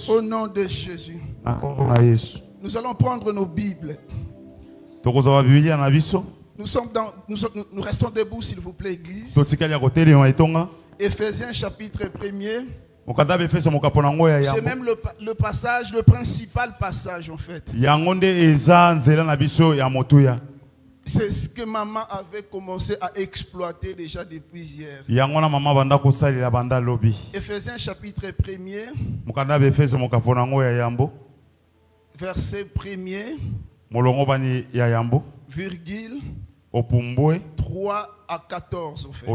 Au nom de Jésus. Nous allons prendre nos Bibles. Nous restons debout, s'il vous plaît, Église. Éphésiens chapitre 1er. C'est même le passage, le principal passage en fait. C'est ce que maman avait commencé à exploiter déjà depuis hier. Éphésiens chapitre 1er. Verset 1er. Virgule. 3 à 14 en fait.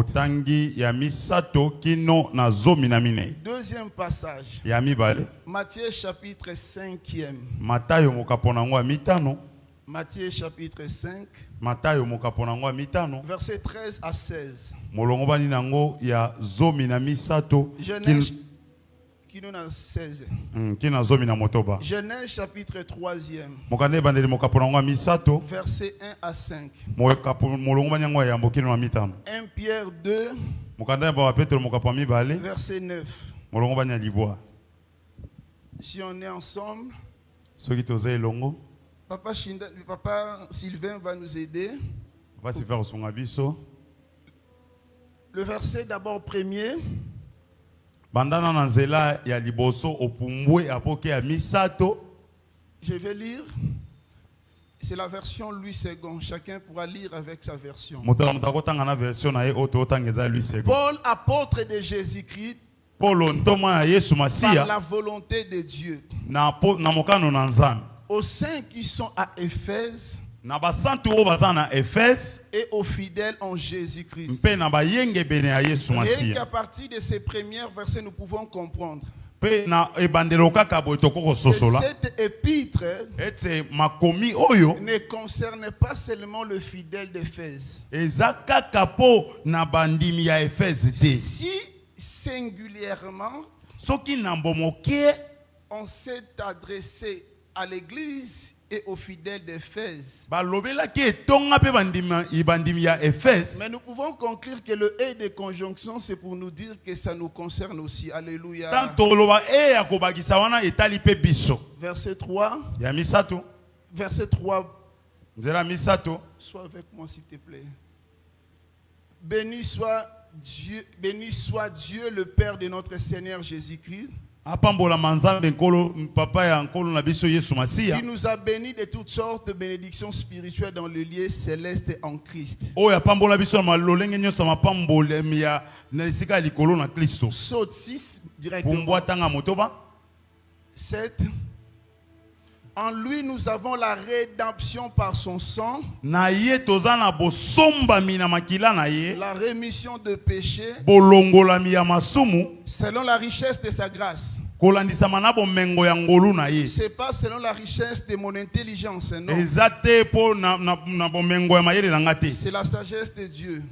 Deuxième passage. Matthieu chapitre 5e. Matthieu chapitre 5. Verset 13 à 16. Genèse qui nous a 16. Genèse chapitre 3e. Verset 1 à 5. 1 Pierre 2. Verset 9. Si on est ensemble, Papa Sylvain va nous aider. Le verset d'abord premier. Je vais lire. C'est la version Louis II. Chacun pourra lire avec sa version. Paul, apôtre de Jésus-Christ, par la volonté de Dieu, aux saints qui sont à Éphèse et aux fidèles en Jésus-Christ. Et qu'à partir de ces premiers versets, nous pouvons comprendre que cette épître ne concerne pas seulement le fidèle d'Éphèse. Si singulièrement on s'est adressé à l'église et aux fidèles d'Éphèse, mais nous pouvons conclure que le et de conjonction, c'est pour nous dire que ça nous concerne aussi. Alléluia. Verset 3. Verset 3. Sois avec moi s'il te plaît. Béni soit Dieu, le Père de notre Seigneur Jésus-Christ, qui nous a bénis de toutes sortes de bénédictions spirituelles dans le lieu céleste en Christ. Saute 6 directement. 7. En lui nous avons la rédemption par son sang, la rémission de péchés, selon la richesse de sa grâce. C'est pas selon la richesse de mon intelligence, non. C'est la sagesse de Dieu.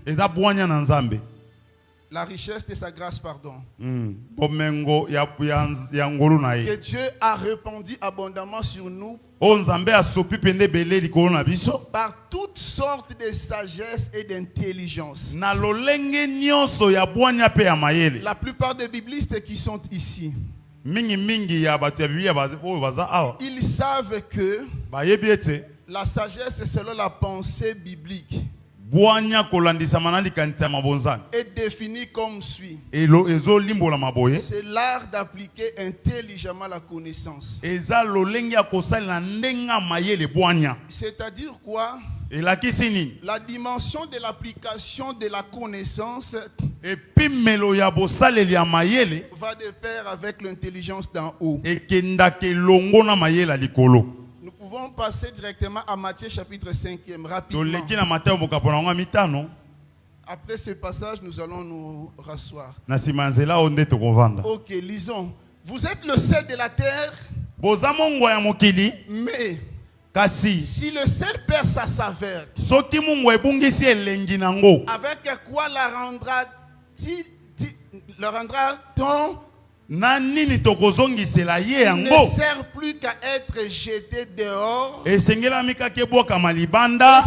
La richesse de sa grâce, pardon. Que Dieu a répandu abondamment sur nous par toutes sortes de sagesse et d'intelligence. La plupart des biblistes qui sont ici, ils savent que la sagesse est selon la pensée biblique. Est défini comme suit. C'est l'art d'appliquer intelligemment la connaissance. C'est-à-dire quoi? La dimension de l'application de la connaissance va de pair avec l'intelligence d'en haut. Nous pouvons passer directement à Matthieu chapitre 5e rapidement. Après ce passage, nous allons nous rasseoir. Ok, lisons. Vous êtes le sel de la terre, mais si le sel perd sa saveur, avec quoi la rendra-t-on? Il ne sert plus qu'à être jeté dehors,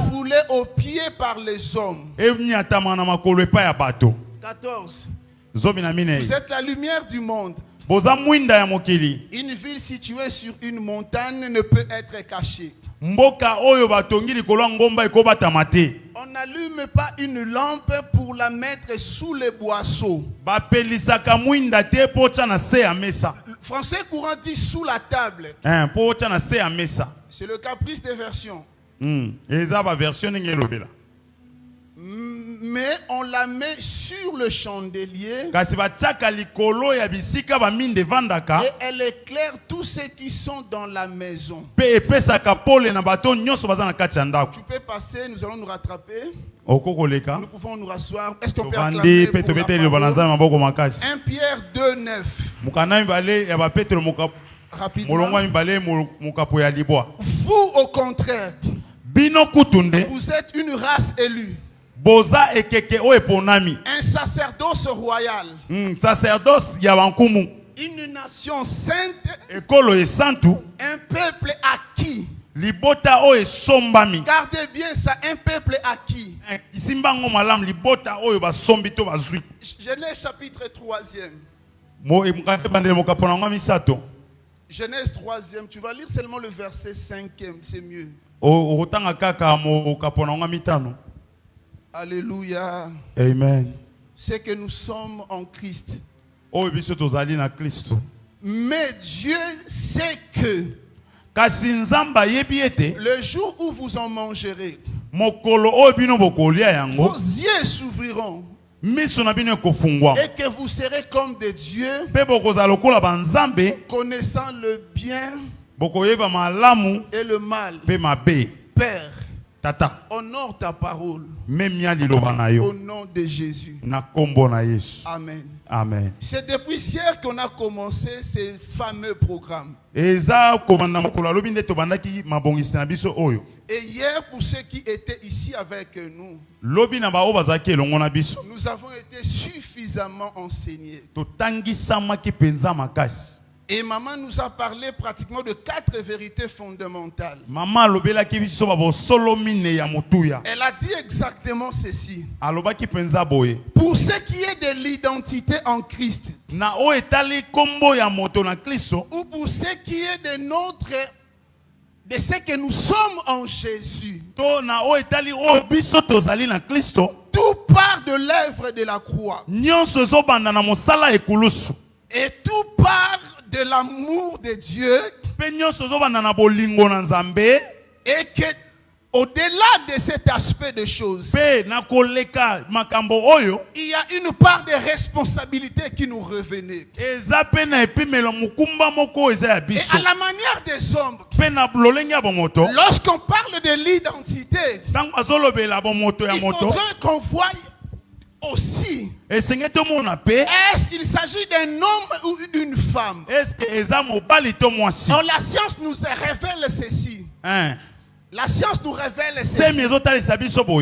foulé aux pieds par les hommes. 14. Vous êtes la lumière du monde. Une ville située sur une montagne ne peut être cachée. On n'allume pas une lampe pour la mettre sous les boisseaux. Français courant dit sous la table. C'est le caprice des versions. Mais on la met sur le chandelier et elle éclaire tous ceux qui sont dans la maison. Tu peux passer, nous allons nous rattraper. Nous pouvons nous rasseoir. Est-ce qu'on peut acclamer pour la parole? 1 Pierre 2,9. Rapidement. Vous au contraire, vous êtes une race élue, un sacerdoce royal, une nation sainte, un peuple acquis. Gardez bien ça, un peuple acquis. Genèse chapitre 3e. Genèse 3e, tu vas lire seulement le verset 5e, c'est mieux. Alléluia. Amen. C'est que nous sommes en Christ. Mais Dieu sait que le jour où vous en mangerez, vos yeux s'ouvriront et que vous serez comme des dieux, connaissant le bien et le mal. Père, honore ta parole au nom de Jésus. Amen. Amen. C'est depuis hier qu'on a commencé ces fameux programmes. Et hier, pour ceux qui étaient ici avec nous, nous avons été suffisamment enseignés. Et maman nous a parlé pratiquement de 4 vérités fondamentales. Elle a dit exactement ceci. Pour ce qui est de l'identité en Christ, ou pour ce qui est de ce que nous sommes en Jésus, tout part de l'œuvre de la croix. Et tout part de l'amour de Dieu, et que au-delà de cet aspect de choses, il y a une part de responsabilité qui nous revenait. Et à la manière des hommes, lorsqu'on parle de l'identité, il faudrait qu'on voie aussi, est-ce qu'il s'agit d'un homme ou d'une femme? Or, la science nous révèle ceci. La science nous révèle ceci.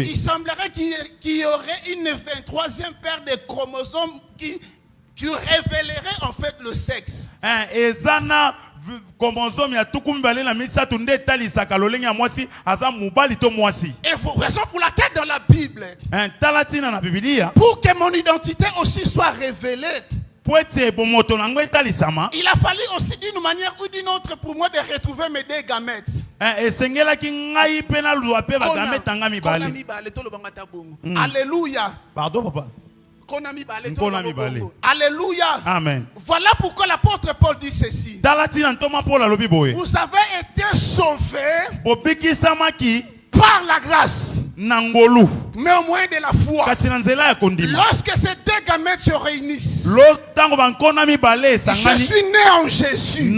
Il semblerait qu'il y aurait une 23e paire de chromosomes qui révélerait en fait le sexe. Et raison pour laquelle dans la Bible, pour que mon identité aussi soit révélée, il a fallu aussi d'une manière ou d'une autre pour moi de retrouver mes 2 gamètes. Alléluia. Pardon, papa. Alléluia. Amen. Voilà pourquoi l'apôtre Paul dit ceci. Vous avez été sauvés par la grâce, mais au moyen de la foi. Lorsque ces 2 gamètes se réunissent, je suis né en Jésus.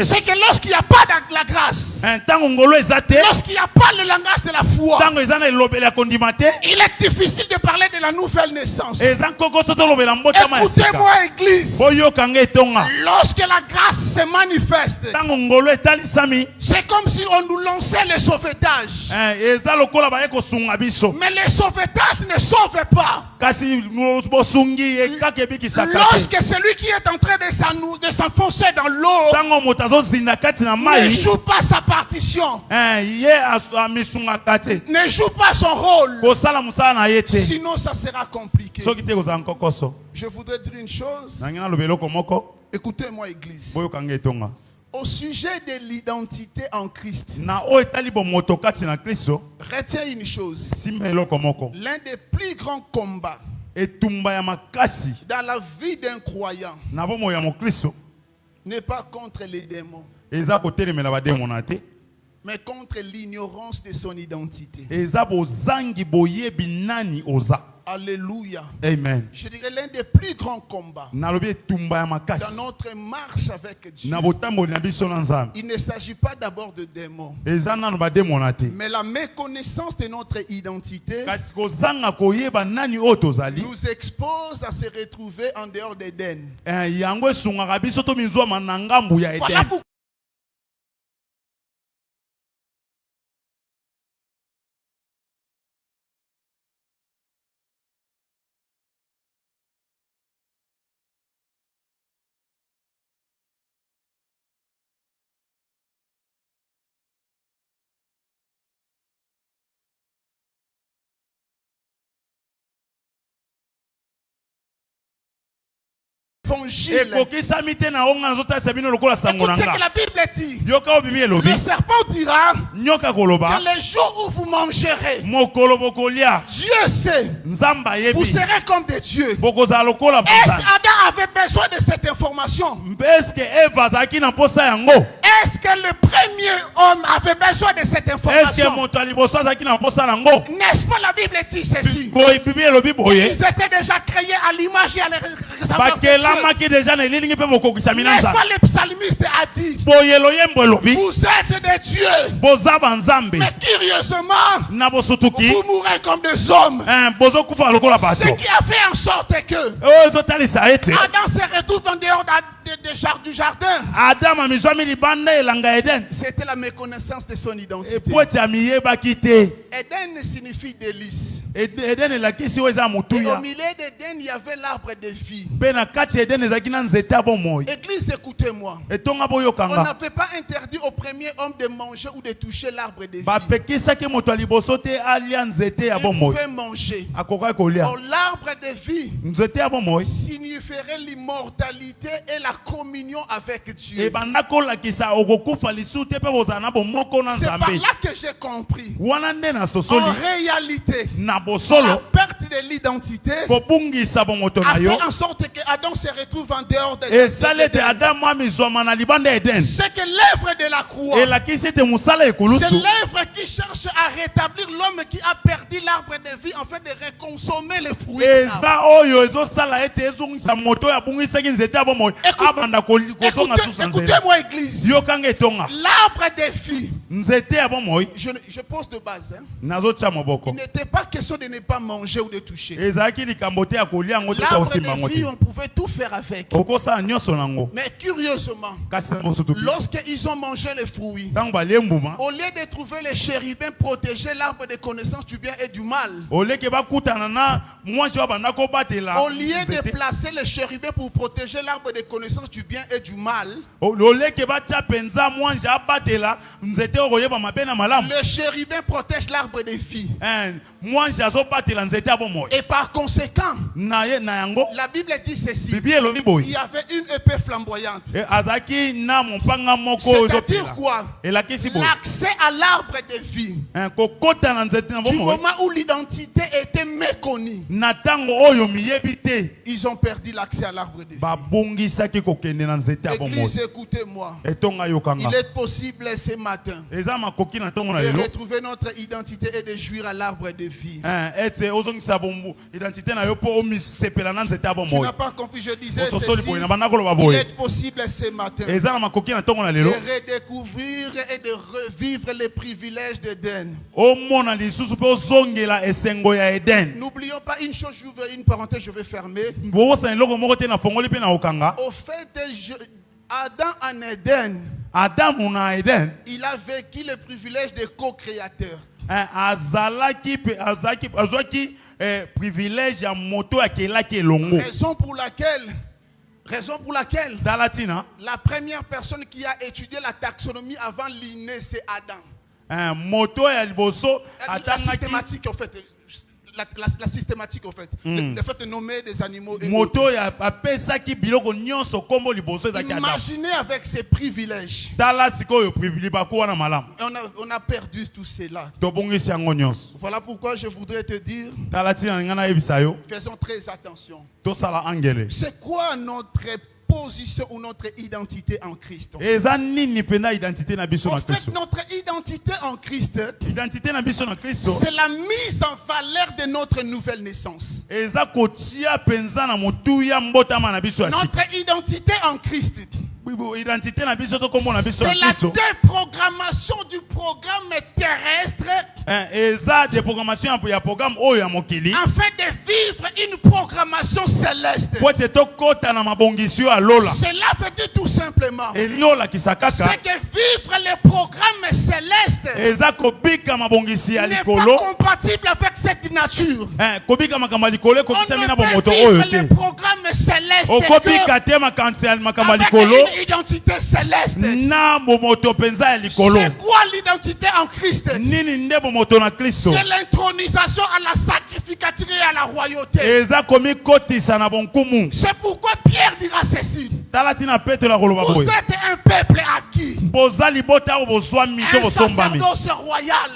C'est que lorsqu'il n'y a pas de la grâce, lorsqu'il n'y a pas le langage de la foi, il est difficile de parler de la nouvelle naissance. Écoutez-moi, Église. Lorsque la grâce se manifeste, c'est comme si on nous lançait le sauvetage. Mais le sauvetage ne sauve pas. Lorsque celui qui est en train de s'enfoncer dans l'eau ne joue pas sa partition, ne joue pas son rôle, sinon ça sera compliqué. Je voudrais dire une chose. Écoutez-moi, Église. Au sujet de l'identité en Christ, retiens une chose. L'un des plus grands combats dans la vie d'un croyant n'est pas contre les démons, mais contre l'ignorance de son identité. Alléluia. Amen. Je dirais l'un des plus grands combats dans notre marche avec Dieu. Il ne s'agit pas d'abord de démons, mais la méconnaissance de notre identité nous expose à se retrouver en dehors d'Éden. Voilà pourquoi évangile. Écoutez ce que la Bible dit. Le serpent dira que les jours où vous mangerez, Dieu sait, vous serez comme des dieux. Est-ce Adam avait besoin de cette information? Est-ce que le premier homme avait besoin de cette information? N'est-ce pas la Bible dit ceci? Ils étaient déjà créés à l'image et à la ressemblance de Dieu. N'est-ce pas le psalmiste a dit, vous êtes des dieux, mais curieusement vous mourrez comme des hommes. Ce qui a fait en sorte que Adam se retrouve en dehors du jardin, c'était la méconnaissance de son identité. Éden signifie délice. Et au milieu d'Éden, il y avait l'arbre de vie. Église, écoutez-moi. On n'avait pas interdit au premier homme de manger ou de toucher l'arbre de vie. Il pouvait manger. L'arbre de vie signifierait l'immortalité et la communion avec Dieu. C'est par là que j'ai compris. En réalité, la perte de l'identité a fait en sorte que Adam se retrouve en dehors de l'Éden. C'est que l'œuvre de la croix, c'est l'œuvre qui cherche à rétablir l'homme qui a perdu l'arbre de vie afin de reconsommer les fruits. Écoutez-moi, Église. L'arbre de vie, je pose de base, il n'était pas question de ne pas manger ou de toucher. L'arbre de vie, on pouvait tout faire avec. Mais curieusement, lorsqu'ils ont mangé les fruits, au lieu de trouver les chérubins protéger l'arbre de connaissance du bien et du mal, au lieu de placer les chérubins pour protéger l'arbre de connaissance du bien et du mal, le chérubin protège l'arbre de vie. Et par conséquent, la Bible dit ceci: il y avait une épée flamboyante. C'est-à-dire quoi? L'accès à l'arbre de vie. Du moment où l'identité était méconnue, ils ont perdu l'accès à l'arbre de vie. Église, écoutez-moi. Il est possible ce matin de retrouver notre identité et de jouir à l'arbre de vie. Tu n'as pas compris, je disais ceci. Il est possible ce matin de redécouvrir et de revivre les privilèges d'Éden. N'oublions pas une chose, j'ouvre une parenthèse, je vais fermer. Au fait, Adam en Éden, il a vécu le privilège de co-créateur. azalaki privilège ya moto akelaki elongo. Raison pour laquelle la première personne qui a étudié la taxonomie avant Linné, c'est Adam. Moto ya liboso la systématique en fait. La systématique en fait. Le fait de nommer des animaux. Moto ya apesa ki biloko nyonso kombo liboso ezaki Adam. Imaginez avec ses privilèges. Tala sikoyo privilège bakuwa na malamu. On a perdu tout cela. Tobongisi yango nyonso. Voilà pourquoi je voudrais te dire. Tala tina ngana yebisa yo. Faisons très attention. Tosala angele. C'est quoi notre position ou notre identité en Christ? En fait, notre identité en Christ, c'est la mise en valeur de notre nouvelle naissance. Notre identité en Christ, c'est la déprogrammation du programme terrestre afin de vivre une programmation céleste. Cela veut dire tout simplement c'est que vivre les programmes célestes n'est pas compatible avec cette nature. On ne peut vivre les programmes célestes avec une identité céleste. C'est quoi l'identité en Christ? C'est l'intronisation à la sacrificature et à la royauté. C'est pourquoi Pierre dira ceci. Vous êtes un peuple acquis, un sacerdoce royal.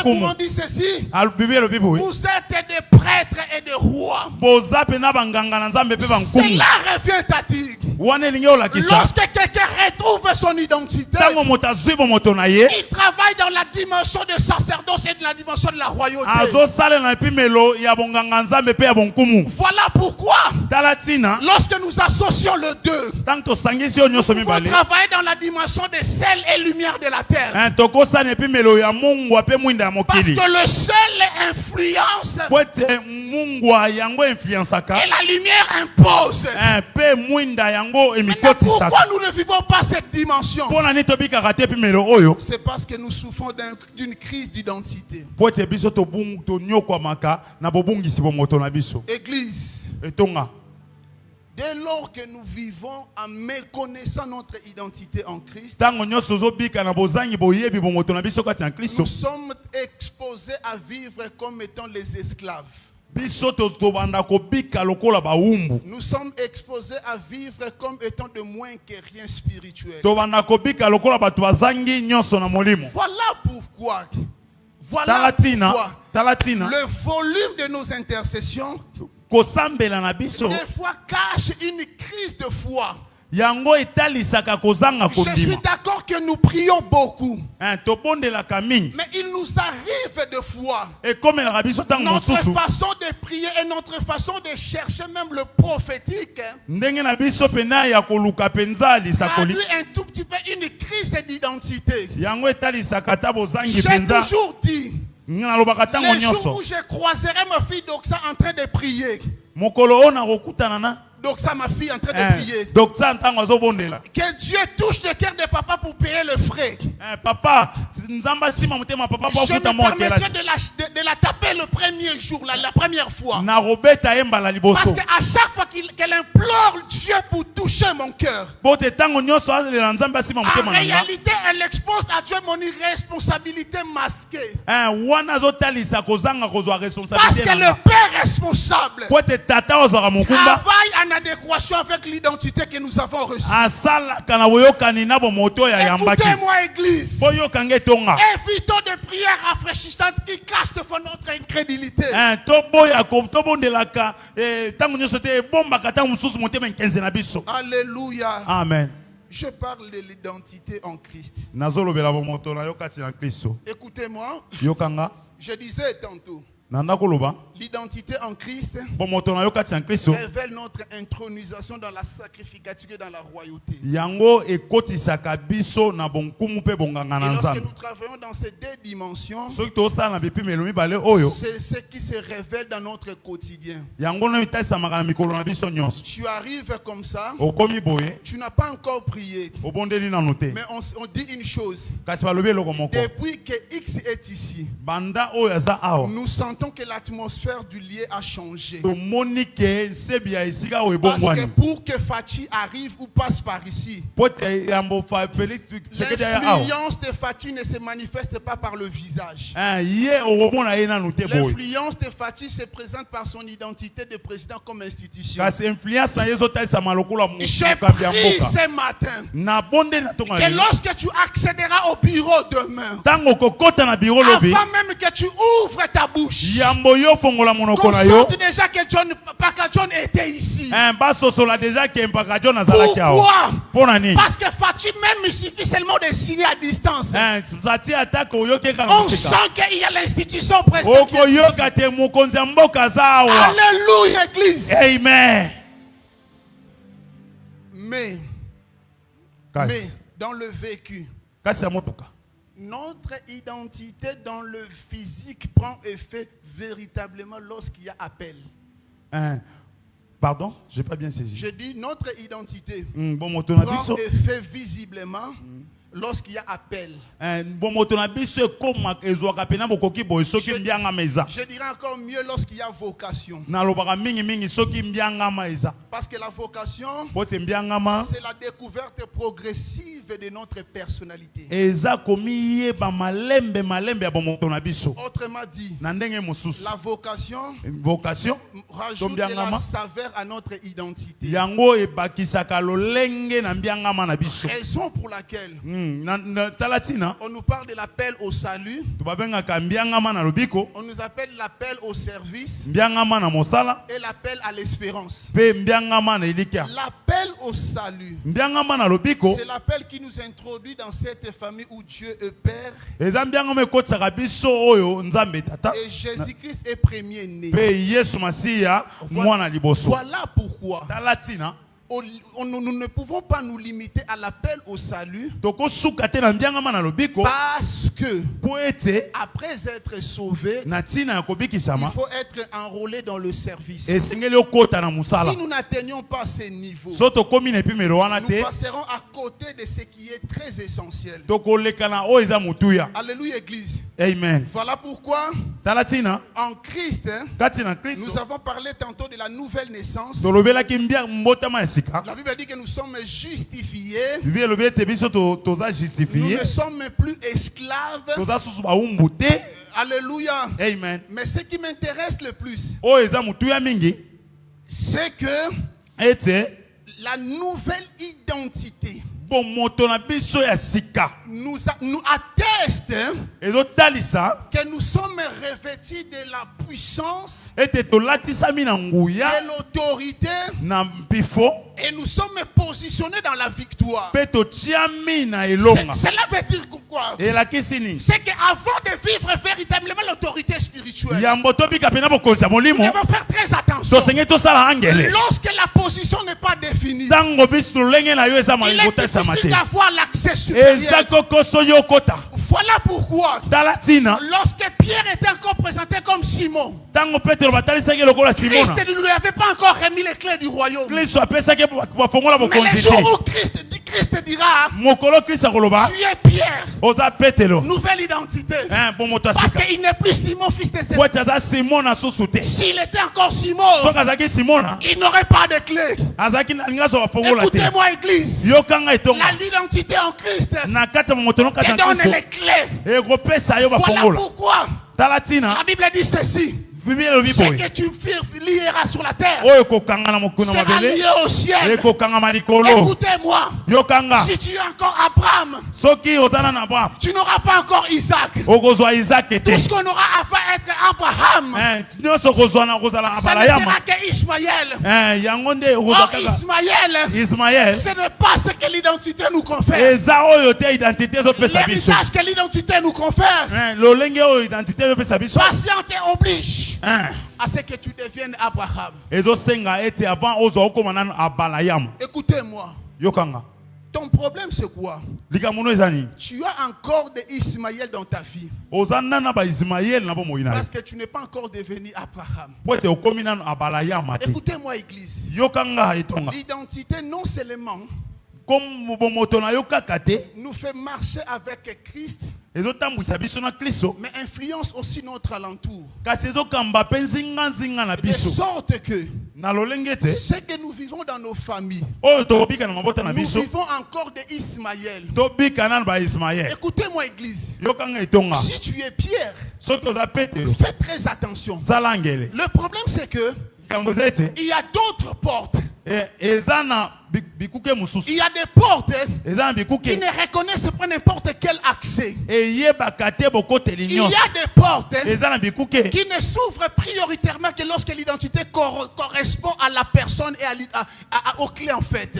Comment dit ceci? Vous êtes des prêtres et des rois. Cela revient à dire, lorsque quelqu'un retrouve son identité, il travaille dans la dimension de sacerdoce et de la dimension de la royauté. Voilà pourquoi lorsque nous associons le deux, nous travaillons dans la dimension de sel et lumière de la terre. Parce que le sel influence et la lumière impose. Maintenant, pourquoi nous ne vivons pas cette dimension? C'est parce que nous souffrons d'une crise d'identité. Église, dès lors que nous vivons en méconnaissant notre identité en Christ, nous sommes exposés à vivre comme étant les esclaves. Nous sommes exposés à vivre comme étant de moins que rien spirituel. Voilà pourquoi le volume de nos intercessions des fois cache une crise de foi. Je suis d'accord que nous prions beaucoup, mais il nous arrive de fois notre façon de prier et notre façon de chercher même le prophétique traduit un tout petit peu une crise d'identité. J'ai toujours dit, les jours où je croiserai ma fille Doxa en train de prier, Doxa, ma fille, en train de prier, que Dieu touche le cœur de papa pour payer le frais. Je me permettrai de la taper le premier jour, la première fois. Parce qu'à chaque fois qu'elle implore Dieu pour toucher mon cœur, en réalité, elle expose à Dieu mon irresponsabilité masquée. Parce que le Père responsable travaille en adéquation avec l'identité que nous avons reçue. Écoutez-moi, Église. Évitons des prières rafraîchissantes qui cachent de fois notre incrédulité. Alléluia. Amen. Je parle de l'identité en Christ. Écoutez-moi. Je disais tantôt L'identité en Christ révèle notre intronisation dans la sacrificature et dans la royauté. Et lorsque nous travaillons dans ces deux dimensions, c'est ce qui se révèle dans notre quotidien. Tu arrives comme ça, tu n'as pas encore prié, mais on dit une chose: depuis que X est ici, nous sentons que l'atmosphère du lieu a changé. Parce que pour que Fachi arrive ou passe par ici, l'influence de Fachi ne se manifeste pas par le visage. L'influence de Fachi se présente par son identité de président comme institution. Je prie ce matin que lorsque tu accéderas au bureau demain, avant même que tu ouvres ta bouche, constate déjà que John était ici. Pourquoi? Parce que Fachi même, il suffit seulement de signer à distance. On sent qu'il y a l'institution présente. Alléluia, Église. Amen. Mais dans le vécu, notre identité dans le physique prend effet véritablement lorsqu'il y a appel. Pardon, je n'ai pas bien saisi. Je dis notre identité prend effet visiblement lorsqu'il y a appel. Je dirais encore mieux lorsqu'il y a vocation. Parce que la vocation, c'est la découverte progressive de notre personnalité. Autrement dit, la vocation rajoute de la saveur à notre identité. Raison pour laquelle on nous parle de l'appel au salut. On nous appelle l'appel au service et l'appel à l'espérance. L'appel au salut, c'est l'appel qui nous introduit dans cette famille où Dieu est Père et Jésus-Christ est premier-né. Voilà pourquoi nous ne pouvons pas nous limiter à l'appel au salut, parce que après être sauvé, il faut être enrôlé dans le service. Si nous n'atteignons pas ce niveau, nous passerons à côté de ce qui est très essentiel. Alléluia, Église. Amen. Voilà pourquoi en Christ, nous avons parlé tantôt de la nouvelle naissance. La Bible dit que nous sommes justifiés. Nous ne sommes plus esclaves. Alléluia. Amen. Mais ce qui m'intéresse le plus, c'est que la nouvelle identité nous atteste que nous sommes revêtus de la puissance et de l'autorité, et nous sommes positionnés dans la victoire. Cela veut dire quoi? C'est qu'avant de vivre véritablement l'autorité spirituelle, nous devons faire très attention. Lorsque la position n'est pas définie, il est difficile d'avoir l'accès supérieur. Voilà pourquoi, lorsque Pierre était encore présenté comme Simon, Christ ne lui avait pas encore remis les clés du royaume. Mais le jour où Christ dira, tu es Pierre, nouvelle identité, parce qu'il n'est plus Simon fils de Zébédée. S'il était encore Simon, il n'aurait pas de clés. Écoutez-moi, Église, l'identité en Christ te donne les clés. Voilà pourquoi la Bible dit ceci: Ce que tu lieras sur la terre sera lié au ciel. Écoutez-moi. Si tu es encore Abraham, tu n'auras pas encore Isaac. Tout ce qu'on aura à faire être Abraham, ça ne sera que Ismaël. Or Ismaël, ce n'est pas ce que l'identité nous confère. L'héritage que l'identité nous confère. Patiente et oblige à ce que tu deviennes Abraham. Écoutez-moi. Ton problème c'est quoi? Tu as encore des Ismaël dans ta vie. Parce que tu n'es pas encore devenu Abraham. Écoutez-moi, église. L'identité non seulement nous fait marcher avec Christ, mais influence aussi notre alentour. De sorte que ce que nous vivons dans nos familles, nous vivons encore des Ismaël. Écoutez-moi, église. Si tu es Pierre, fais très attention. Le problème c'est que il y a d'autres portes. Il y a des portes qui ne reconnaissent pas n'importe quel accès. Il y a des portes qui ne s'ouvrent prioritairement que lorsque l'identité correspond à la personne et au clé en fait.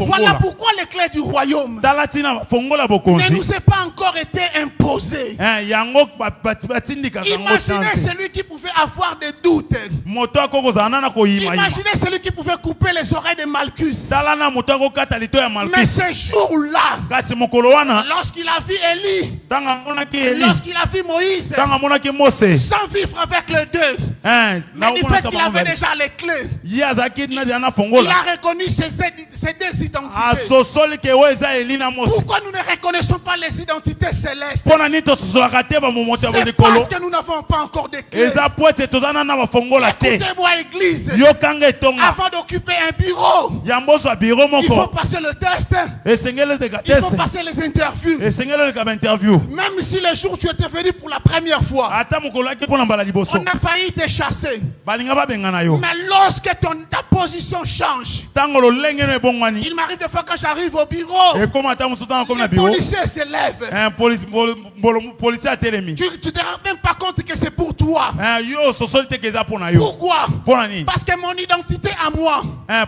Voilà pourquoi les clés du royaume ne nous est pas encore été imposées. Imaginez celui qui pouvait avoir des doutes. Imaginez celui qui pouvait couper les oreilles de Malchus. Mais ce jour-là, lorsqu'il a vu Élie, lorsqu'il a vu Moïse, sans vivre avec les deux, mais du fait qu'il avait déjà les clés, il a reconnu ces deux identités. Pourquoi nous ne reconnaissons pas les identités célestes? C'est parce que nous n'avons pas encore de clés. Écoutez-moi, église. Avant d'occuper un bureau, il faut passer le test. Il faut passer les interviews. Même si le jour où tu étais venu pour la première fois, on a failli te chasser. Mais lorsque ta position change, il m'arrive des fois quand j'arrive au bureau, le policier se lève. Tu ne te rends même pas compte que c'est pour toi. Pourquoi? Parce que mon identité à moi me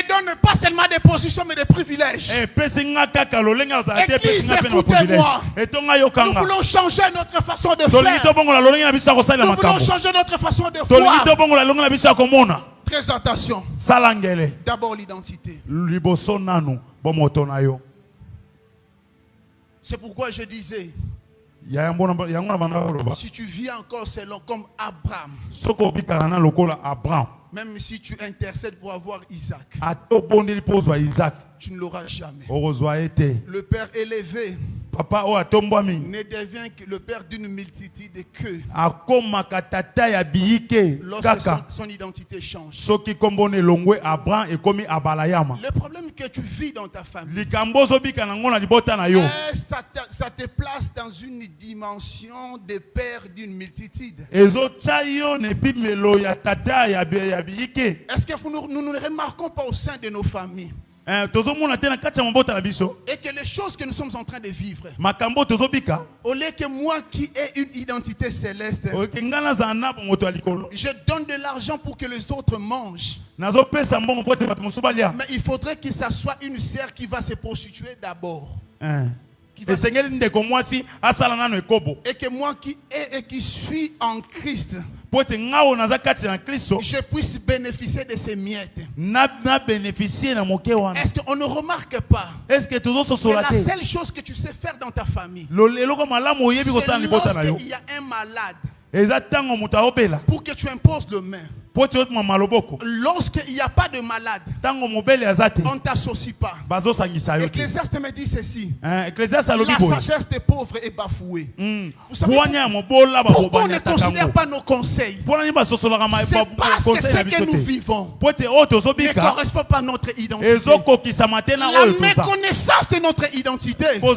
donne pas seulement des positions mais des privilèges. Église, écoutez-moi. Nous voulons changer notre façon de faire. Nous voulons changer notre façon de voir. Très attention. D'abord l'identité. C'est pourquoi je disais, si tu vis encore selon comme Abraham, même si tu intercèdes pour avoir Isaac, tu ne l'auras jamais. Le Père élevé ne devient que le père d'une multitude que lorsque son identité change. Le problème que tu vis dans ta famille, ça te place dans une dimension de père d'une multitude. Est-ce que nous ne remarquons pas au sein de nos familles et que les choses que nous sommes en train de vivre, au lieu que moi qui ai une identité céleste, je donne de l'argent pour que les autres mangent, mais il faudrait que ça soit une sœur qui va se prostituer d'abord. Et que moi qui suis en Christ, je puisse bénéficier de ces miettes. Est-ce qu'on ne remarque pas que la seule chose que tu sais faire dans ta famille, c'est lorsqu'il y a un malade, pour que tu imposes le main. Lorsqu'il n'y a pas de malade, on ne t'associe pas. Ecclésiaste me dit ceci. La sagesse des pauvres est bafouée. Vous savez pourquoi on ne considère pas nos conseils? C'est parce que ce que nous vivons ne correspond pas à notre identité. La méconnaissance de notre identité nous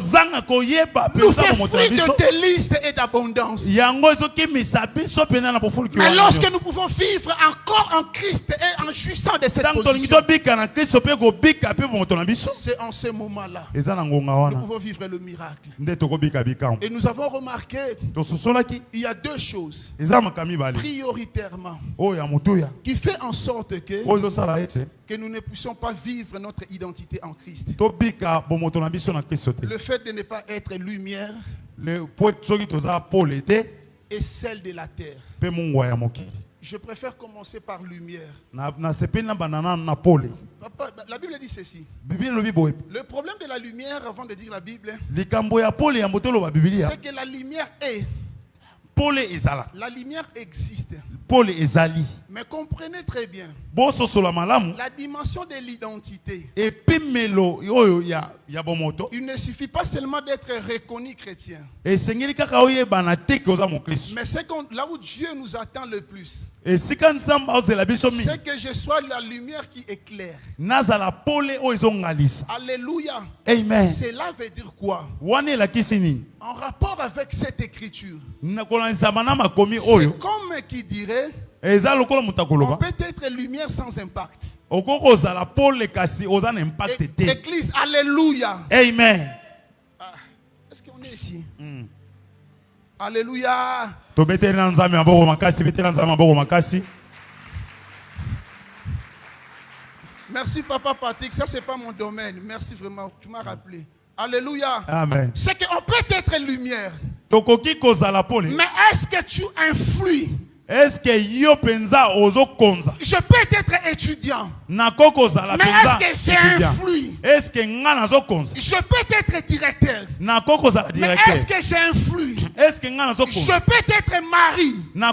fait fuir de délices et d'abondance. Mais lorsque nous pouvons vivre encore en Christ et en jouissant de cette position, c'est en ce moment-là nous pouvons vivre le miracle. Et nous avons remarqué il y a deux choses prioritairement qui fait en sorte que nous ne puissions pas vivre notre identité en Christ. Le fait de ne pas être lumière et celle de la terre. Je préfère commencer par lumière. Papa, la Bible dit ceci. Le problème de la lumière, avant de dire la Bible, c'est que la lumière est. La lumière existe. Mais comprenez très bien la dimension de l'identité. Il ne suffit pas seulement d'être reconnu chrétien. Mais c'est là où Dieu nous attend le plus. C'est que je sois la lumière qui éclaire. Alléluia. Amen. Cela veut dire quoi? En rapport avec cette écriture, c'est comme qui dirait on peut être lumière sans impact. Église, alléluia. Amen. Est-ce qu'on est ici? Alléluia. Merci Papa Patrick, ça c'est pas mon domaine. Merci vraiment, tu m'as rappelé. Alléluia. Amen. C'est qu'on peut être lumière. Mais est-ce que tu influes? Est-ce que je peux être étudiant? Mais est-ce que j'influe? Je peux être directeur. Mais est-ce que j'influe? Je peux être mari. Mais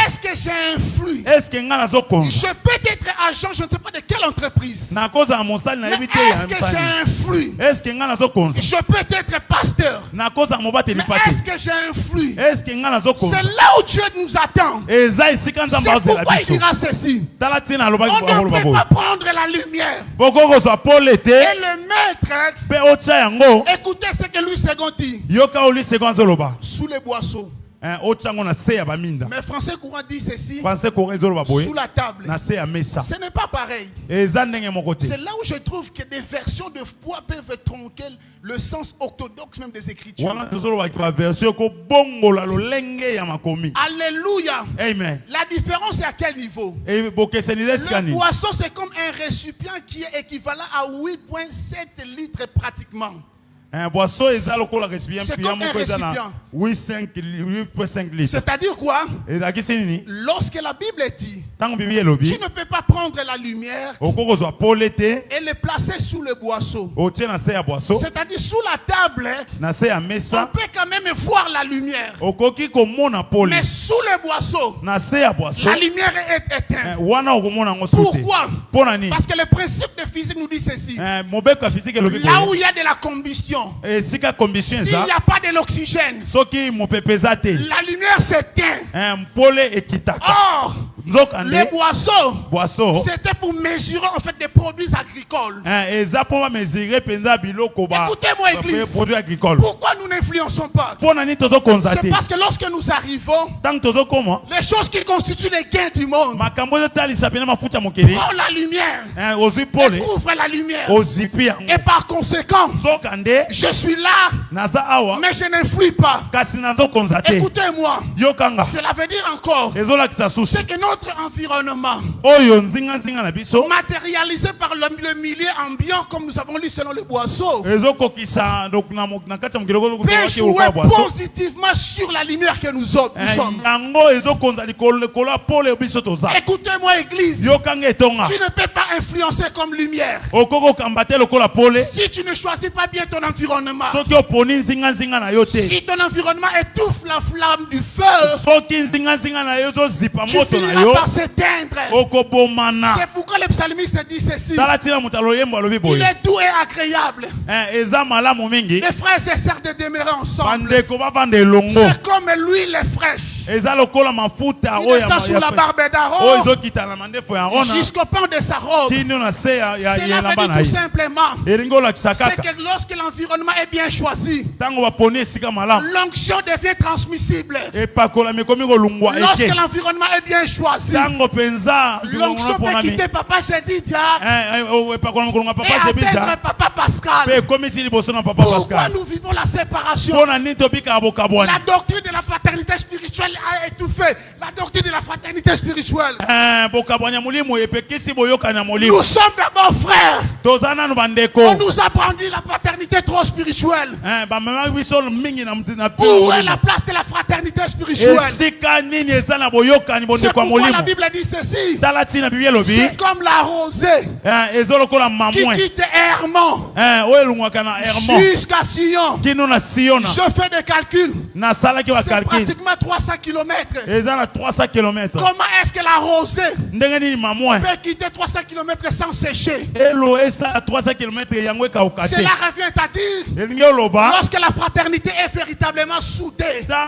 est-ce que j'influe? Je peux être agent, je ne sais pas de quelle entreprise. Mais est-ce que j'influe? Je peux être pasteur. Mais est-ce que j'influe? C'est là où Dieu nous attend. C'est pourquoi il dira ceci. On ne peut pas prendre la lumière et le mettre. Écoutez ce que Louis II dit. Sous les boisseaux. Mais français courant dit ceci. Sous la table. Ce n'est pas pareil. C'est là où je trouve que des versions de foi peuvent tronquer le sens orthodoxe même des Écritures. Alléluia. Amen. La différence est à quel niveau? Le boisseau c'est comme un récipient qui est équivalent à 8,7 litres pratiquement. C'est comme un récipient. 8,5 litres. C'est-à-dire quoi? Lorsque la Bible dit tu ne peux pas prendre la lumière et le placer sous le boisseau. C'est-à-dire sous la table, on peut quand même voir la lumière. Mais sous le boisseau, la lumière est éteinte. Pourquoi? Parce que le principe de physique nous dit ceci. Là où il y a de la combustion, s'il n'y a pas de l'oxygène, la lumière s'éteint. Or, les boisseaux, c'était pour mesurer en fait des produits agricoles. Écoutez-moi, Église. Pourquoi nous n'influençons pas? C'est parce que lorsque nous arrivons, les choses qui constituent les gains du monde, prends la lumière, découvre la lumière, et par conséquent, je suis là, mais je n'influe pas. Écoutez-moi, cela veut dire encore, c'est que notre environnement, matérialisé par le milieu ambiant, comme nous avons lu selon le boisseau, peut jouer positivement sur la lumière que nous sommes. Écoutez-moi, Église, tu ne peux pas influencer comme lumière si tu ne choisis pas bien ton environnement. Si ton environnement étouffe la flamme du feu, tu finiras par s'éteindre. C'est pourquoi le psalmiste dit ceci. Il est doux et agréable. Les frères et sœurs de demeurer ensemble. C'est comme l'huile fraîche. Il descend sur la barbe d'Aaron jusqu'au pan de sa robe. Cela veut dire tout simplement c'est que lorsque l'environnement est bien choisi, l'onction devient transmissible. Lorsque l'environnement est bien choisi, l'onction peut quitter Papa Jédidia et atteindre Papa Pascal. Pourquoi nous vivons la séparation? La doctrine de la paternité spirituelle a étouffé la doctrine de la fraternité spirituelle. Nous sommes d'abord frères. On nous a brandi la paternité trop spirituelle. Où est la place de la fraternité spirituelle? C'est pourquoi la Bible dit ceci. C'est comme la rosée qui quitte Hermon jusqu'à Sion. Je fais des calculs. C'est pratiquement 300 km. Comment est-ce que la rosée peut quitter 300 km sans sécher? Cela revient à dire, lorsque la fraternité est véritablement soudée, la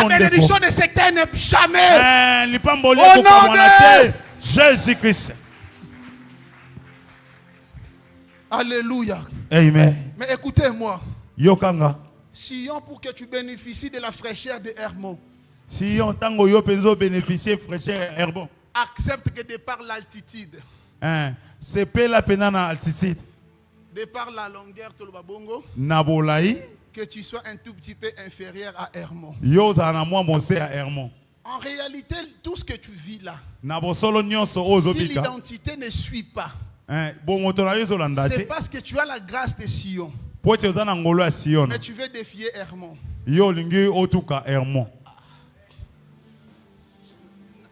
bénédiction ne s'éteint jamais. Au nom de Jésus-Christ. Alléluia. Amen. Mais écoutez-moi. Yokanga. Sion, pour que tu bénéficies de la fraîcheur de Hermon. Sion, tango yo penzo bénéficier fraîcheur Hermon. Accepte que de par l'altitude. C'est pas la peine en altitude. De par la longueur de l'Obabongo. Nabolai. Que tu sois un tout petit peu inférieur à Hermon. Yo zana moi monser à Hermon. En réalité, tout ce que tu vis là, si l'identité ne suit pas, c'est parce que tu as la grâce de Sion. Mais tu veux défier Hermon.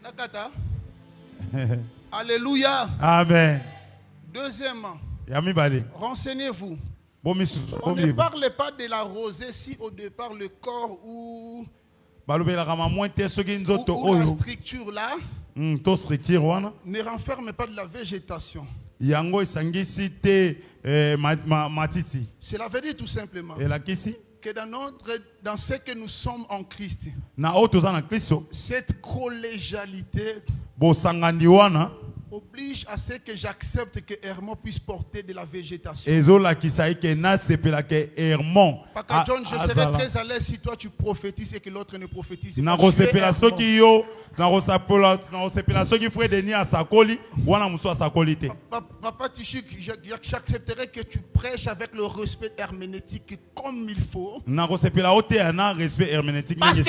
Nakata. Alléluia. Amen. Deuxièmement, renseignez-vous. On ne parle pas de la rosée si au départ le corps ou la structure là ne renferme pas de la végétation. Cela veut dire tout simplement que dans ce que nous sommes en Christ, cette collégialité oblige à ce que j'accepte que Hermon puisse porter de la végétation. Papa John, je serais très à l'aise si toi tu prophétises et que l'autre ne prophétise pas. Papa Tichuk, j'accepterais que tu prêches avec le respect herméneutique comme il faut. Parce que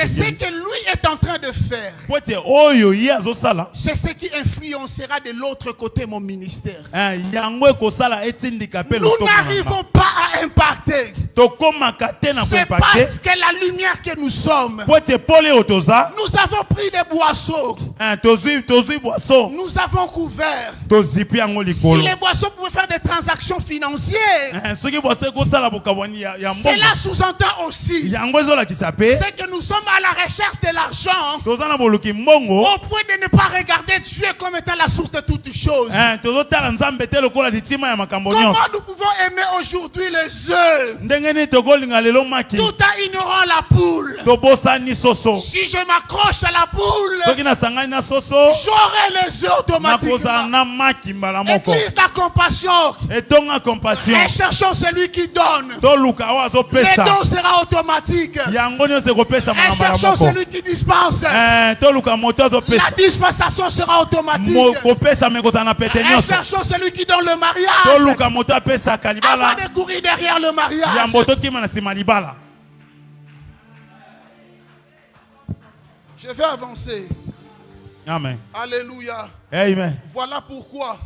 ce que lui est en train de faire, c'est ce qui influencera de l'autre côté mon ministère. Nous n'arrivons pas à impacter. C'est parce que la lumière que nous sommes, nous avons pris des boisseaux. Nous avons couvert. Si les boisseaux pouvaient faire des transactions financières, cela sous-entend aussi c'est que nous sommes à la recherche de l'argent au point de ne pas regarder Dieu comme étant la source de toutes choses. Comment nous pouvons aimer aujourd'hui les œufs tout en ignorant la poule? Si je m'accroche à la poule, j'aurai les œufs automatiquement. Église la compassion. Et cherchons celui qui donne. Les dons sera automatique. Et cherchons celui qui dispense. La dispensation sera automatique. Et cherchons celui qui donne le mariage. Avant de courir derrière le mariage. Je vais avancer. Amen. Alléluia. Amen. Voilà pourquoi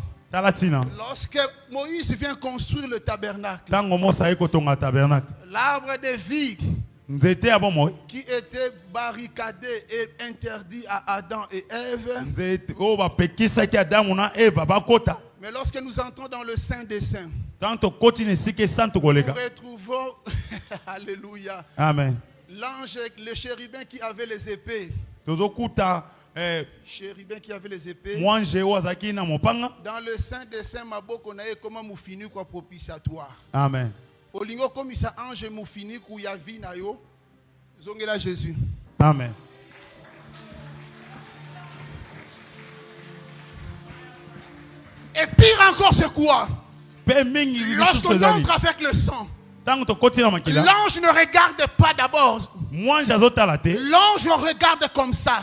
lorsque Moïse vient construire le tabernacle, l'arbre de vie qui était barricadé et interdit à Adam et Ève, mais lorsque nous entrons dans le Saint des Saints, nous retrouvons Alléluia. Amen. L'ange, le chérubin qui avait les épées, Chérubin qui avait les épées. Dans le sein des saints maboko na ye comment moufini quoi propitiatoire. Amen. Olingo comme ça ange moufini ku ya vi na yo. Zongela Jésus. Amen. Et pire encore, c'est quoi? Lorsqu'on entre avec le sang, l'ange ne regarde pas d'abord. L'ange regarde comme ça.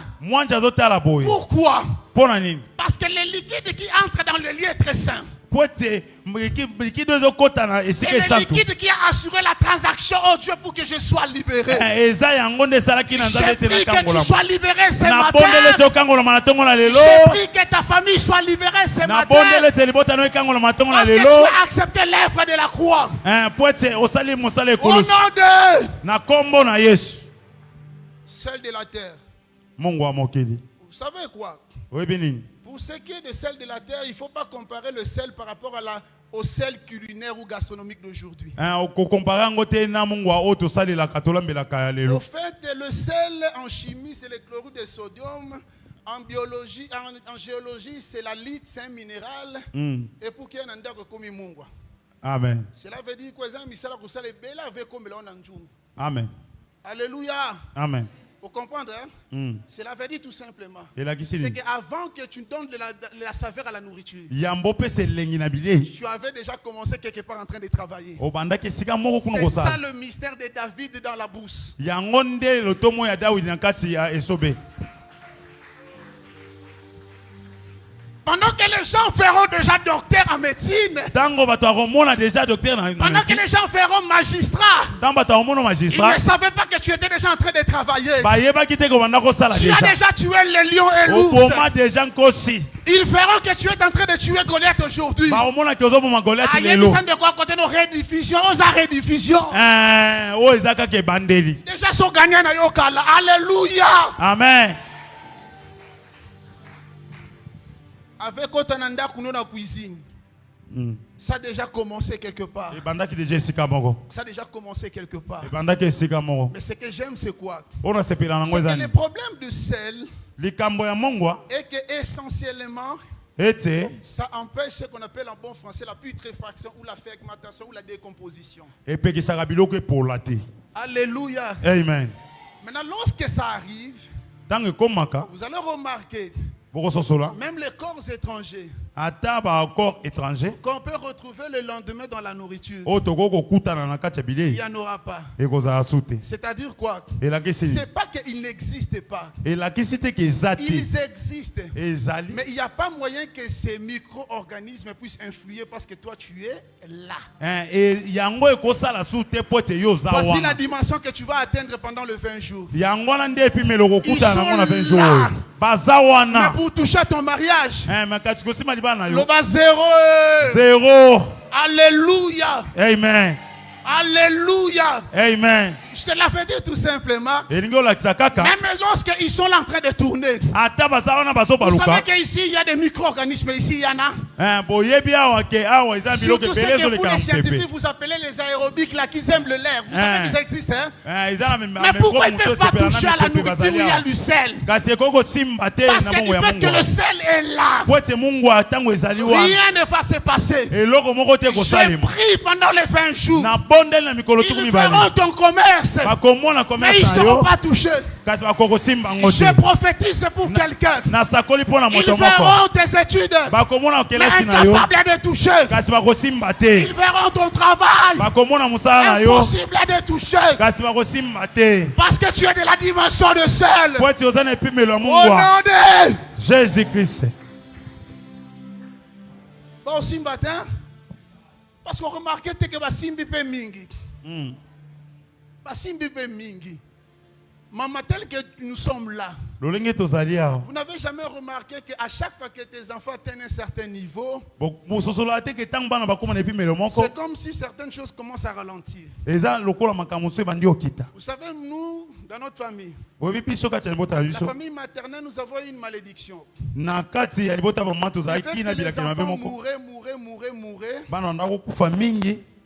Pourquoi? Parce que les liquides qui entrent dans le lieu est très sain. C'est le liquide qui a assuré la transaction, oh Dieu, pour que je sois libéré. J'ai pris que tu sois libéré ce matin. J'ai pris que ta famille soit libérée ce matin. Parce que tu as accepté l'œuvre de la croix. Au nom de celle de la terre. Vous savez quoi? Pour ce qui est de sel de la terre, il ne faut pas comparer le sel par rapport au sel culinaire ou gastronomique d'aujourd'hui. Au fait, le sel en chimie, c'est le chlorure de sodium. En biologie, en géologie, c'est la litre, c'est un minéral. Et pour qu'il y ait un endroit comme Mungwa. Amen. Cela veut dire que Amen. Alléluia. Amen. Vous comprenez, hein? Cela veut dire tout simplement. C'est qu'avant que tu donnes de la saveur à la nourriture, tu avais déjà commencé quelque part en train de travailler. C'est ça le mystère de David dans la bourse. Pendant que les gens feront déjà docteur en médecine, pendant que les gens feront magistrat, ils ne savaient pas que tu étais déjà en train de travailler. Tu as déjà tué les lions et l'ours. Ils verront que tu es en train de tuer Goliath aujourd'hui. De quoi côté nos rediffusions, aux rediffusions. Déjà sont gagnants à Yokala. Alléluia. Amen. Avec Otananda Kuno cuisine. Ça a déjà commencé quelque part. Ça a déjà commencé quelque part. Mais ce que j'aime, c'est quoi? C'est que le problème du sel est que essentiellement, ça empêche ce qu'on appelle en bon français la putréfaction ou la fermentation ou la décomposition. Alléluia. Amen. Maintenant, lorsque ça arrive, vous allez remarquer même les corps étrangers qu'on peut retrouver le lendemain dans la nourriture, il n'y en aura pas. C'est-à-dire quoi? C'est pas qu'ils n'existent pas. Ils existent. Mais il n'y a pas moyen que ces micro-organismes puissent influer parce que toi tu es là. Voici la dimension que tu vas atteindre pendant le 20 jours. Ils sont là. Mais pour toucher à ton mariage, le bas zéro. Alléluia. Amen. Alléluia. Amen. Cela veut dire tout simplement, même lorsqu'ils sont là en train de tourner, vous savez qu'ici il y a des micro-organismes, ici il y en a. Surtout ceux que vous les scientifiques vous appelez les aérobiques là qui aiment le l'air. Vous savez qu'ils existent, hein? Mais pourquoi ils ne peuvent pas toucher à la nourriture où il y a du sel? Parce que du fait que le sel est là, rien ne va se passer. J'ai pris pendant les 20 jours. Ils feront ton commerce, mais ils ne seront pas touchés. Je prophétise pour quelqu'un. Ils verront tes études, mais incapables de toucher. Ils verront ton travail, impossible de toucher. Parce que tu es de la dimension de sel. Au nom de Jésus-Christ. Bon, ce matin, parce qu'on remarque que Basimbi pe mingi. Basimbi pe mingi. Maman, tel que nous sommes là, vous n'avez jamais remarqué qu'à chaque fois que tes enfants atteignent un certain niveau, c'est comme si certaines choses commencent à ralentir. Vous savez, nous, dans notre famille, la famille maternelle, nous avons une malédiction. Les enfants mouraient.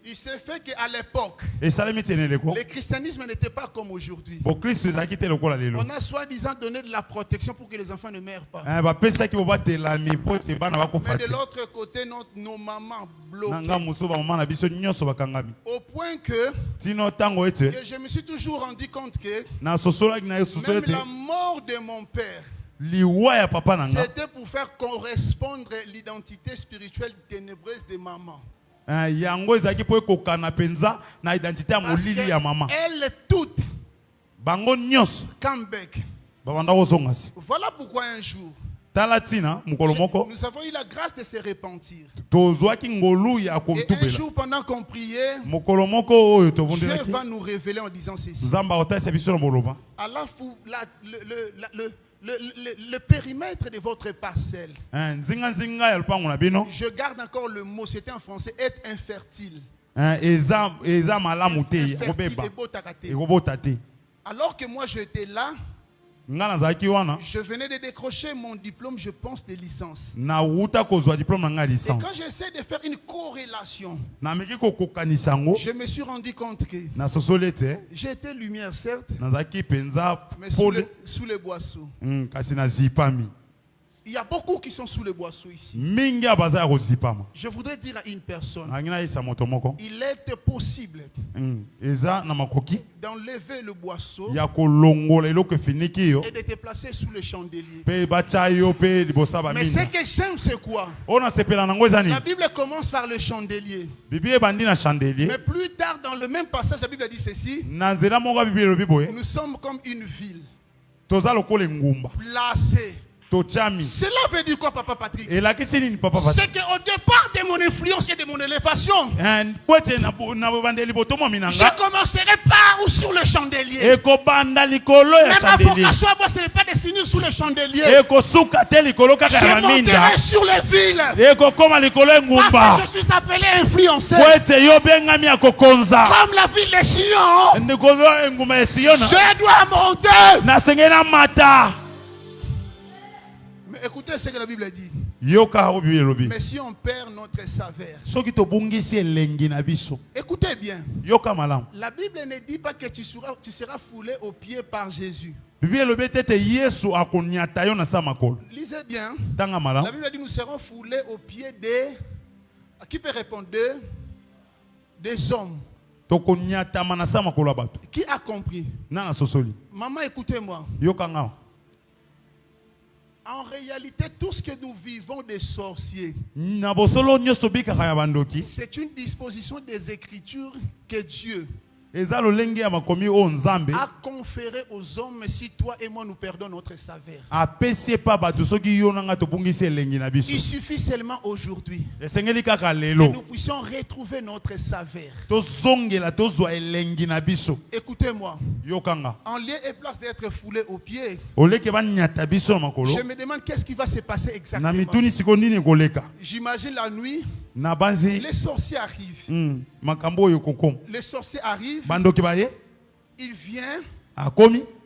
Il s'est fait qu'à l'époque, le christianisme n'était pas comme aujourd'hui. On a soi-disant donné de la protection pour que les enfants ne meurent pas. Mais de l'autre côté, nos mamans bloquées. Au point que je me suis toujours rendu compte que même la mort de mon père, c'était pour faire correspondre l'identité spirituelle ténébreuse de maman. Yango ezaki po ekokana penza na identité ya molili ya mama. Elle toute bango nyos comeback. Babanda kozonga si. Voilà pourquoi un jour Talatina mukolo moko nous avons eu la grâce de se repentir. Tozwaki ngolu ya komtubela. Un jour pendant qu'on priait, mukolo moko oyo Dieu va nous révéler en disant ceci. Nzamba otasa biso na moloba. Allah le périmètre de votre parcelle. Je garde encore le mot, c'était en français, être infertile. Alors que moi j'étais là, je venais de décrocher mon diplôme, je pense, de licence. Et quand j'essaie de faire une corrélation, je me suis rendu compte que j'étais lumière, certes, mais sous les boisseaux. Il y a beaucoup qui sont sous les boisseaux ici. Je voudrais dire à une personne, il est possible d'enlever le boisseau et de te placer sous le chandelier. Mais ce que j'aime, c'est quoi? La Bible commence par le chandelier. Mais plus tard, dans le même passage, la Bible dit ceci: nous sommes comme une ville placée. Cela veut dire quoi, Papa Patrick? C'est qu'au départ de mon influence et de mon élévation, je commencerai par ou sur le chandelier. Mais ma vocation à moi, ce n'est pas de finir sous le chandelier. Je monterai sur les villes. Parce que je suis appelé influenceur. Comme la ville de Sion, je dois monter. Écoutez ce que la Bible dit. Mais si on perd notre saveur, écoutez bien. La Bible ne dit pas que tu seras foulé aux pieds par Jésus. Lisez bien. La Bible dit nous serons foulés aux pieds des... Qui peut répondre? Des hommes. Qui a compris? Maman, écoutez-moi. En réalité, tout ce que nous vivons des sorciers, c'est une disposition des Écritures que Dieu a conféré aux hommes si toi et moi nous perdons notre saveur. Il suffit seulement aujourd'hui que nous puissions retrouver notre saveur. Écoutez-moi, en lieu et place d'être foulé aux pieds, je me demande qu'est-ce qui va se passer exactement. J'imagine la nuit, les sorciers arrivent. Les sorciers arrivent. Il vient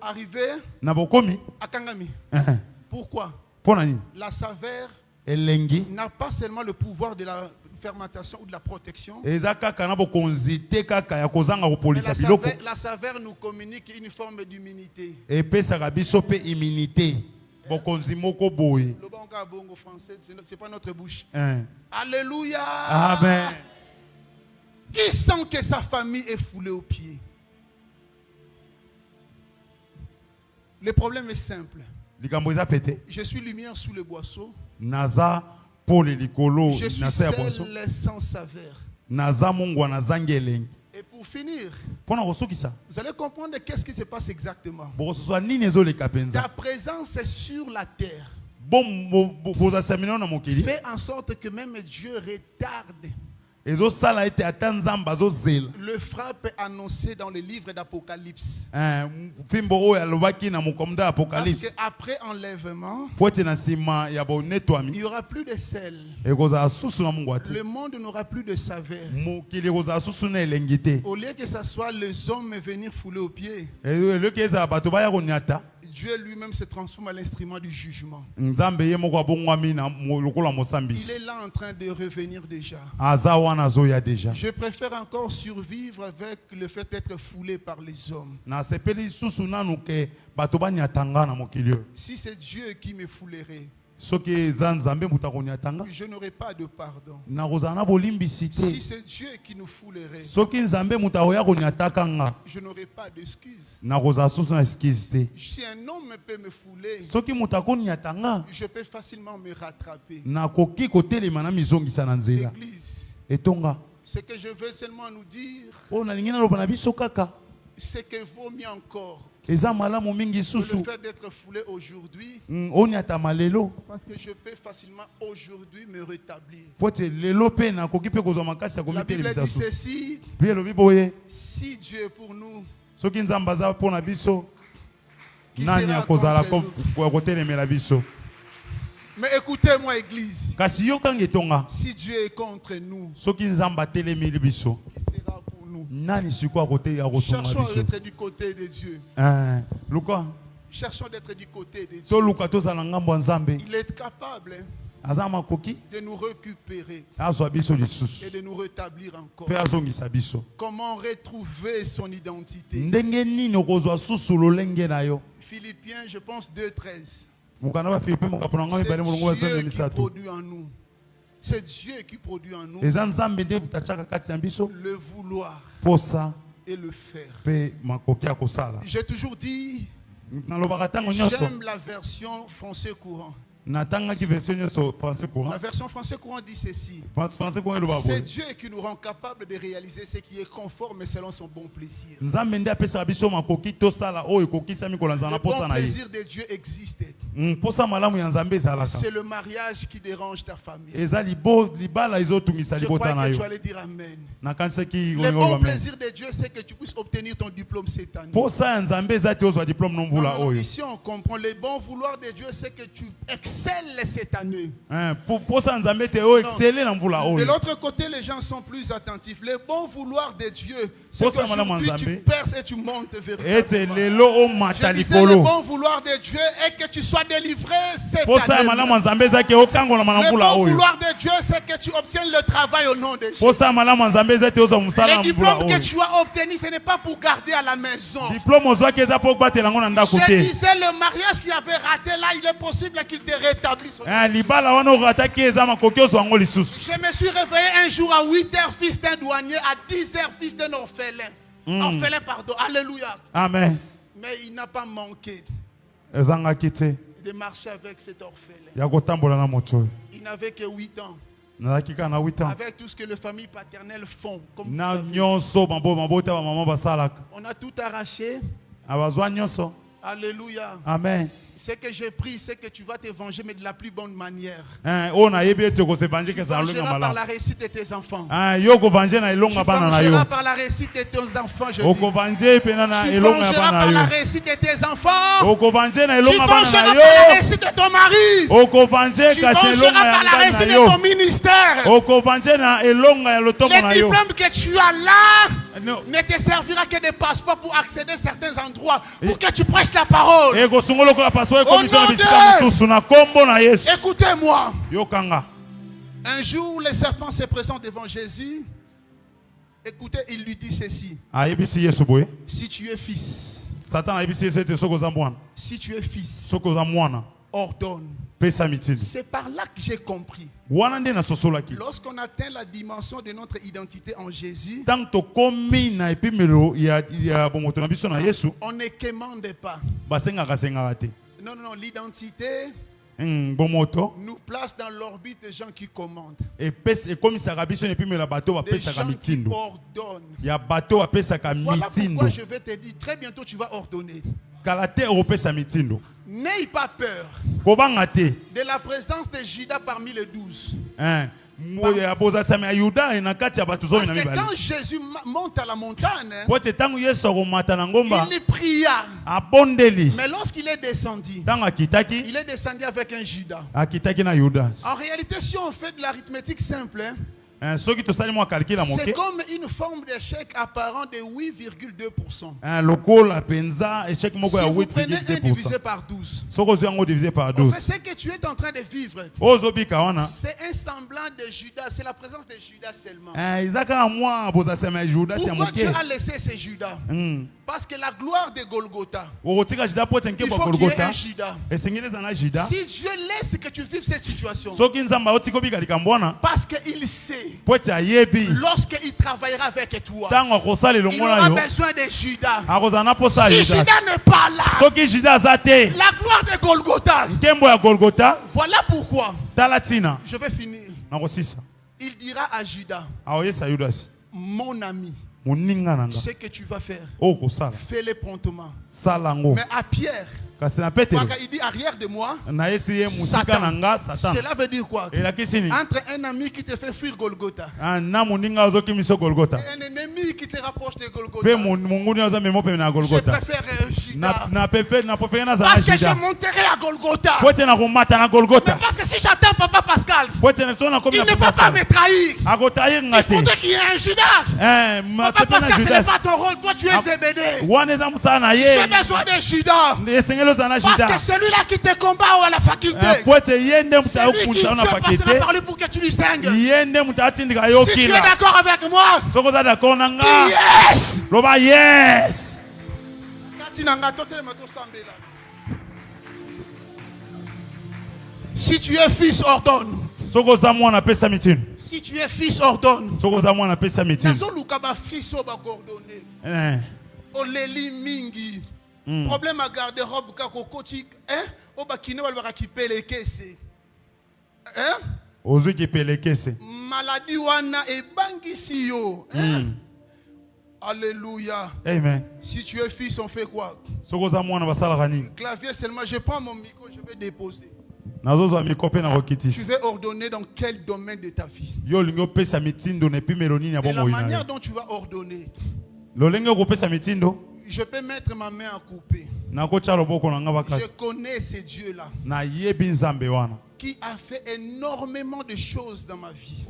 arriver à Kangami. Pourquoi? La saveur n'a pas seulement le pouvoir de la fermentation ou de la protection. La saveur nous communique une forme d'immunité. C'est pas notre bouche. Alléluia. Amen. Qui sent que sa famille est foulée aux pieds? Le problème est simple. Je suis lumière sous le boisseau. Je suis seul sans saveur. Et pour finir, vous allez comprendre qu'est-ce qui se passe exactement. Ta présence est sur la terre. Fais en sorte que même Dieu retarde le frappe annoncé dans le livre d'Apocalypse. Parce qu'après enlèvement, il n'y aura plus de sel. Le monde n'aura plus de saveur. Au lieu que ce soit les hommes venir fouler aux pieds, Dieu lui-même se transforme à l'instrument du jugement. Il est là en train de revenir déjà. Je préfère encore survivre avec le fait d'être foulé par les hommes. Si c'est Dieu qui me foulerait, je n'aurai pas de pardon. Si c'est Dieu qui nous foulerait, je n'aurai pas d'excuses. Si un homme peut me fouler, je peux facilement me rattraper. L'église, ce que je veux seulement nous dire, c'est que vaut mieux encore le fait d'être foulé aujourd'hui, parce que je peux facilement aujourd'hui me rétablir. La Bible dit ceci: si Dieu est pour nous, qui sera contre nous? Mais écoutez-moi, Église, si Dieu est contre nous, qui sera pour nous? Cherchons d'être du côté de Dieu. Cherchons d'être du côté de Dieu. Il est capable de nous récupérer et de nous rétablir encore. Comment retrouver son identité? Philippiens, je pense 2:13. C'est Dieu qui produit en nous le vouloir et le faire. J'ai toujours dit, j'aime la version français courant. La version français courant dit ceci: c'est Dieu qui nous rend capable de réaliser ce qui est conforme selon son bon plaisir. Le bon plaisir de Dieu existe. C'est le mariage qui dérange ta famille. Je crois que tu allais dire Amen. Le bon plaisir de Dieu, c'est que tu puisses obtenir ton diplôme cette année. Ici on comprend. Le bon vouloir de Dieu, c'est que tu excelles cette année. De l'autre côté, les gens sont plus attentifs. Le bon vouloir de Dieu, c'est que tu perces et tu montes vers Dieu. Je disais, le bon vouloir de Dieu est que tu sois délivré cette année. Le bon vouloir de Dieu, c'est que tu obtiennes le travail au nom de Jésus. Le diplôme que tu as obtenu, ce n'est pas pour garder à la maison. Je disais, le mariage qui avait raté là, il est possible qu'il te rétablisse. Je me suis réveillé un jour à 8h, fils d'un douanier, à 10h, fils d'un orphelin. Orphelin, pardon. Alléluia. Amen. Mais il n'a pas manqué de marcher avec cet orphelin. Il n'avait que 8 ans. Avec tout ce que les familles paternelles font, comme vous savez. On a tout arraché. Alléluia. Amen. Ce que j'ai pris, c'est que tu vas te venger, mais de la plus bonne manière. Tu vengeras par la réussite de tes enfants. Tu vengeras par la réussite de tes enfants. Tu vengeras par la réussite de tes enfants. Tu vengeras par la réussite de ton mari. Tu vengeras par la réussite de ton ministère. Les diplômes que tu as là ne te servira que de passeport pour accéder à certains endroits, pour que tu prêches la parole. Écoutez-moi. Un jour, le serpent se présente devant Jésus. Écoutez, il lui dit ceci: si tu es fils, si tu es fils, ordonne. C'est par là que j'ai compris. Lorsqu'on atteint la dimension de notre identité en Jésus, on ne commande pas. Non, l'identité nous place dans l'orbite des gens qui commandent. Des gens qui ordonnent. Voilà pourquoi je vais te dire, très bientôt tu vas ordonner. N'aie pas peur de la présence de Judas parmi les 12. Parce que quand Jésus monte à la montagne, il pria. Mais lorsqu'il est descendu, il est descendu avec un Judas. En réalité, si on fait de l'arithmétique simple, C'est comme une forme d'échec apparent de 8,2%. Si vous prenez 1 divisé par 12, en fait, ce que tu es en train de vivre, c'est un semblant de Judas, c'est la présence de Judas seulement. Pourquoi tu as laissé ce Judas? Parce que la gloire de Golgotha, il faut qu'il y ait un Judas. Si Dieu laisse que tu vives cette situation, parce qu'il sait, lorsqu'il travaillera avec toi, il aura besoin de Judas. Si Judas n'est pas là, la gloire de Golgotha, voilà pourquoi, je vais finir, il dira à Judas, mon ami, ce que tu vas faire, fais-le promptement. Mais à Pierre, il dit arrière de moi, Satan. Cela veut dire quoi? Entre un ami qui te fait fuir Golgotha et un ennemi qui te rapproche de Golgotha, je préfère Judas. Parce que je monterai à Golgotha. Mais parce que si j'attends Papa Pascal, il ne va pas me trahir. Il faudrait qu'il y ait un Judas. Papa Pascal, ce n'est pas ton rôle. Toi, tu es Zébédée. J'ai besoin de Judas. Parce que celui-là qui te combat à la faculté, celui qui passera par lui pour que tu distingues. Si tu es d'accord avec moi, yes. Si tu es fils, ordonne. Si tu es fils, ordonne. Mingi. Problème à garde-robe kakokoti, hein? Obakine walbara ki pelekese. Hein? Ozu ki pelekese. Maladie wana e bangisi yo. Hein? Alléluia. Amen. Si tu es fils, on fait quoi? Clavier seulement, je prends mon micro, je vais déposer. Tu veux ordonner dans quel domaine de ta vie? Et la manière dont tu vas ordonner, je peux mettre ma main à couper. Je connais ces dieux-là qui a fait énormément de choses dans ma vie.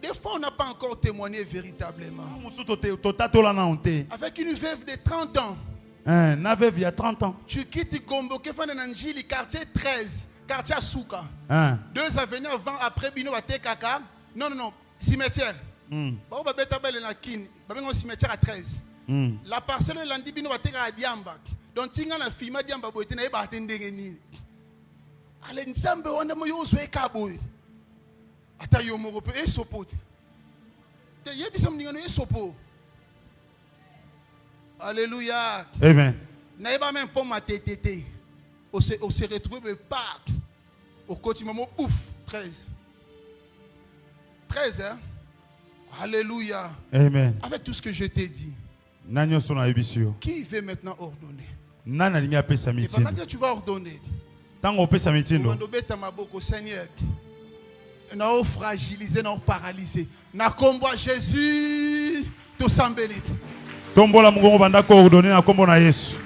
Des fois, on n'a pas encore témoigné véritablement. Avec une veuve de 30 ans. Il y a 30 ans. Tu quittes Gombo, Kefananjili, quartier 13, quartier Souka. 2 avenues avant, après, Bino Kaka. Non, cimetière. Cimetière à 13. La parcelle landi bino bateka à Diamba. Donc tinga na fima Diamba boite na eba atendenge nini. Ale nsambe wana mo yozwe kaboy. Ata yo mo pe esopote. Te yebisa mninga esopo. Alléluia. Amen. Na eba même pour ma tétété. On se retrouve pas au quotidien mo ouf 13. 13 hein. Alléluia. Amen. Avec tout ce que je t'ai dit, qui veut maintenant ordonner? Et pendant que tu vas ordonner, Seigneur, nous fragilisé, nous paralysé. Na combat Jésus, tout s'embellit. Tombola mungongo banda coordonner na kombo na Yesu.